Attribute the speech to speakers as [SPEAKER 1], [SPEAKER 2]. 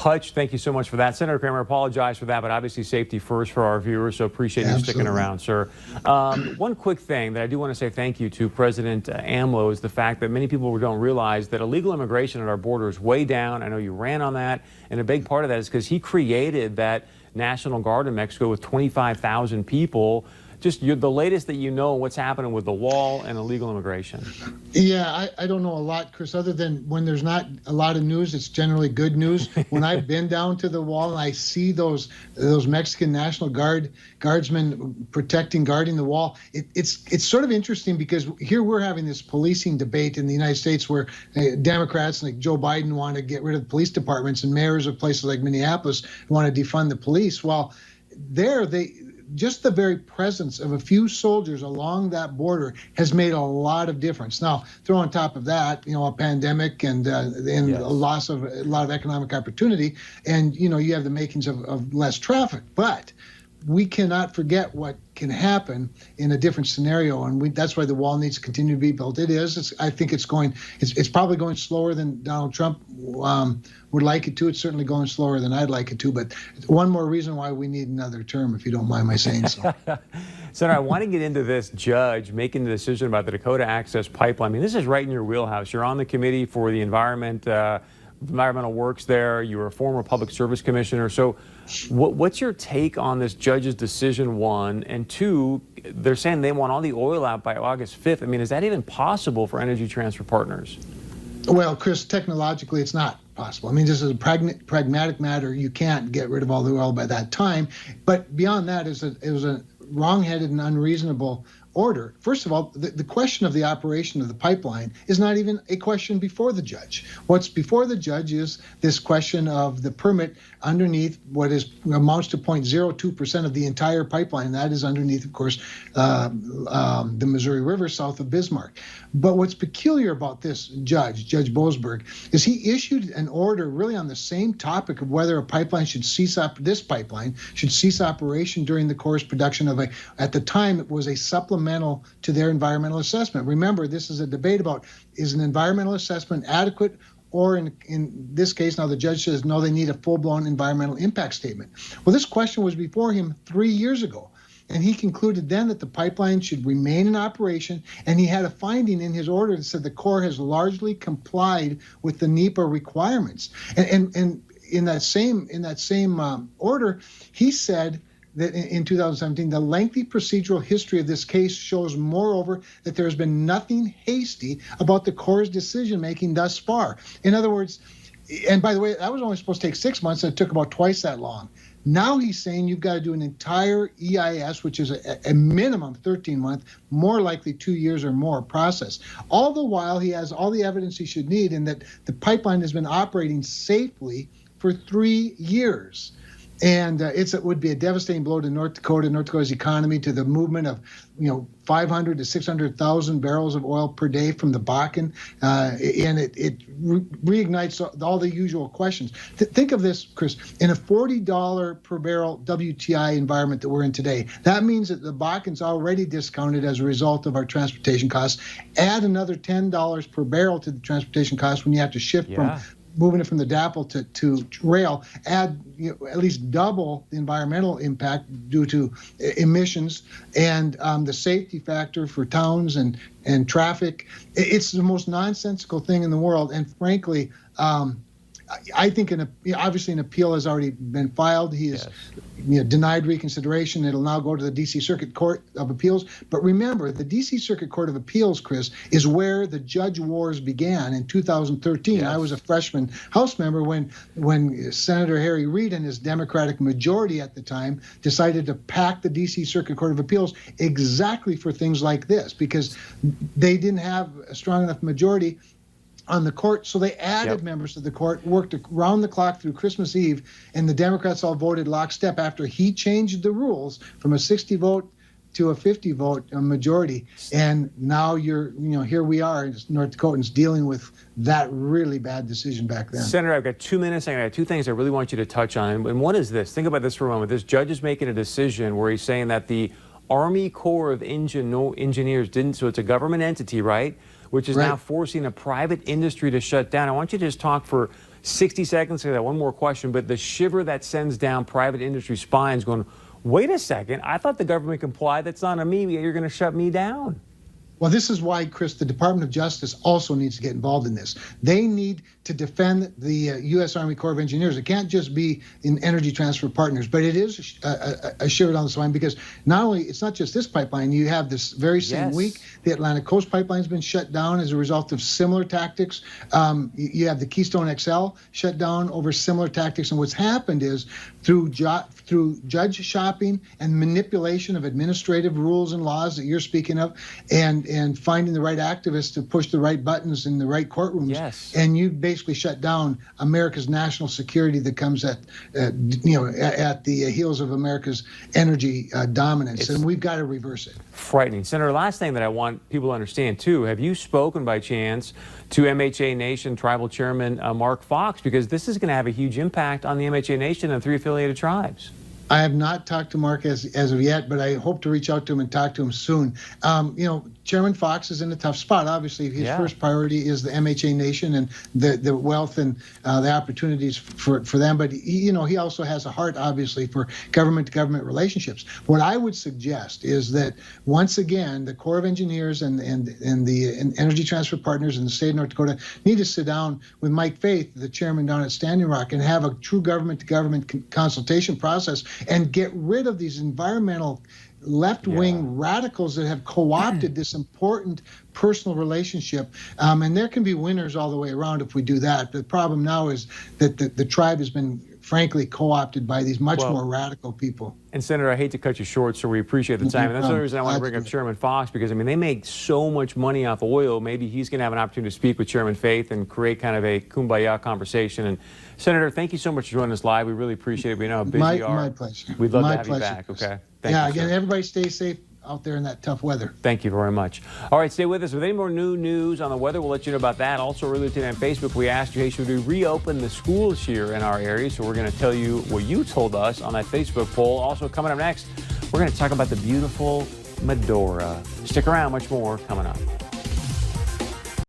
[SPEAKER 1] touch. Thank you so much for that. Senator Cramer, I apologize for that, but obviously safety first for our viewers, so appreciate you sticking around, sir. One quick thing that I do want to say thank you to President AMLO is the fact that many people don't realize that illegal immigration at our border is way down. I know you ran on that, and a big part of that is because he created that National Guard in Mexico with 25,000 people. Just the latest that you know what's happening with the wall and illegal immigration.
[SPEAKER 2] Yeah, I don't know a lot, Chris, other than when there's not a lot of news, it's generally good news. When I've been down to the wall and I see those Mexican National Guardsmen guarding the wall, it's sort of interesting because here we're having this policing debate in the United States where Democrats like Joe Biden want to get rid of the police departments and mayors of places like Minneapolis want to defund the police. Well, just the very presence of a few soldiers along that border has made a lot of difference. Now, throw on top of that, a pandemic and yes, a loss of a lot of economic opportunity, and you have the makings of less traffic. But we cannot forget what can happen in a different scenario, and that's why the wall needs to continue to be built. I think it's probably going slower than Donald Trump would like it to. It's certainly going slower than I'd like it to, but one more reason why we need another term, if you don't mind my saying so.
[SPEAKER 1] Senator, I want to get into this judge making the decision about the Dakota Access Pipeline. I mean, this is right in your wheelhouse. You're on the committee for the environmental works there. You were a former public service commissioner. So what's your take on this judge's decision, one? And two, they're saying they want all the oil out by August 5th. I mean, is that even possible for Energy Transfer Partners?
[SPEAKER 2] Well, Chris, technologically, it's not possible. I mean, this is a pragmatic matter. You can't get rid of all the oil by that time. But beyond that, it was a wrong-headed and unreasonable order. First of all, the question of the operation of the pipeline is not even a question before the judge. What's before the judge is this question of the permit underneath what amounts to 0.02% of the entire pipeline. That is underneath, of course, the Missouri River south of Bismarck. But what's peculiar about this judge, Judge Boasberg, is he issued an order really on the same topic of whether a pipeline should cease operation during the course production of at the time it was a supplemental to their environmental assessment. Remember, this is a debate about is an environmental assessment adequate, or in this case, now the judge says, no, they need a full-blown environmental impact statement. Well, this question was before him 3 years ago, and he concluded then that the pipeline should remain in operation, and he had a finding in his order that said the Corps has largely complied with the NEPA requirements. And in that same order, he said that in 2017, the lengthy procedural history of this case shows, moreover, that there has been nothing hasty about the Corps' decision-making thus far. In other words, and by the way, that was only supposed to take 6 months, and it took about twice that long. Now he's saying you've got to do an entire EIS, which is a minimum 13-month, more likely 2 years or more process. All the while, he has all the evidence he should need, and that the pipeline has been operating safely for 3 years. And it would be a devastating blow to North Dakota's economy, to the movement of 500 to 600,000 barrels of oil per day from the Bakken, and it reignites all the usual questions. Think of this, Chris, in a $40 per barrel WTI environment that we're in today. That means that the Bakken's already discounted as a result of our transportation costs. Add another $10 per barrel to the transportation costs when you have to shift from moving it from the DAPL to rail, add at least double the environmental impact due to emissions and the safety factor for towns and traffic. It's the most nonsensical thing in the world. And frankly, I think obviously an appeal has already been filed. He is denied reconsideration. It'll now go to the D.C. Circuit Court of Appeals. But remember, the D.C. Circuit Court of Appeals, Chris, is where the judge wars began in 2013. Yes. I was a freshman House member when Senator Harry Reid and his Democratic majority at the time decided to pack the D.C. Circuit Court of Appeals exactly for things like this, because they didn't have a strong enough majority on the court, so they added members to the court, worked around the clock through Christmas Eve, and the Democrats all voted lockstep after he changed the rules from a 60 vote to a 50 vote majority. And now here we are, North Dakotans dealing with that really bad decision back then.
[SPEAKER 1] Senator, I've got 2 minutes. I got two things I really want you to touch on. And one is this. Think about this for a moment. This judge is making a decision where he's saying that the Army Corps of Engineers didn't, so it's a government entity, right? Which is now forcing a private industry to shut down. I want you to just talk for 60 seconds to that. One more question, but the shiver that sends down private industry spines going, wait a second, I thought the government complied. That's not on me. You're going to shut me down.
[SPEAKER 2] Well, this is why, Chris, the Department of Justice also needs to get involved in this. They need to defend the U.S. Army Corps of Engineers. It can't just be in Energy Transfer Partners, but it is a shiver down the spine, because not only, it's not just this pipeline. You have this very same week, the Atlantic Coast Pipeline has been shut down as a result of similar tactics. You have the Keystone XL shut down over similar tactics. And what's happened is through judge shopping and manipulation of administrative rules and laws that you're speaking of, and finding the right activists to push the right buttons in the right courtrooms, and you basically shut down America's national security that comes at the heels of America's energy dominance, and we've got to reverse it.
[SPEAKER 1] Frightening. Senator, last thing that I want people to understand too, have you spoken by chance to MHA Nation Tribal Chairman Mark Fox? Because this is going to have a huge impact on the MHA Nation and 3 affiliated tribes.
[SPEAKER 2] I have not talked to Mark as of yet, but I hope to reach out to him and talk to him soon. Chairman Fox is in a tough spot. Obviously, his first priority is the MHA Nation and the wealth and the opportunities for them. But he also has a heart, obviously, for government-to-government relationships. What I would suggest is that once again, the Corps of Engineers and the Energy Transfer Partners in the state of North Dakota need to sit down with Mike Faith, the chairman down at Standing Rock, and have a true government-to-government consultation process and get rid of these environmental left-wing radicals that have co-opted this important personal relationship. And there can be winners all the way around if we do that. The problem now is that the tribe has been, frankly, co-opted by these much more radical people. And
[SPEAKER 1] Senator, I hate to cut you short, so we appreciate the time. And that's the reason I want to bring up Chairman Fox, because, I mean, they make so much money off oil. Maybe he's going to have an opportunity to speak with Chairman Faith and create kind of a kumbaya conversation. And Senator, thank you so much for joining us live. We really appreciate it. We know how busy you are.
[SPEAKER 2] My pleasure.
[SPEAKER 1] We'd love to have you back, okay? Thank you,
[SPEAKER 2] again, everybody stay safe out there in that tough weather.
[SPEAKER 1] Thank you very much. All right, stay with us. With any more new news on the weather, we'll let you know about that. Also, earlier today on Facebook, we asked you, hey, should we reopen the schools here in our area? So we're going to tell you what you told us on that Facebook poll. Also, coming up next, we're going to talk about the beautiful Medora. Stick around, much more coming up.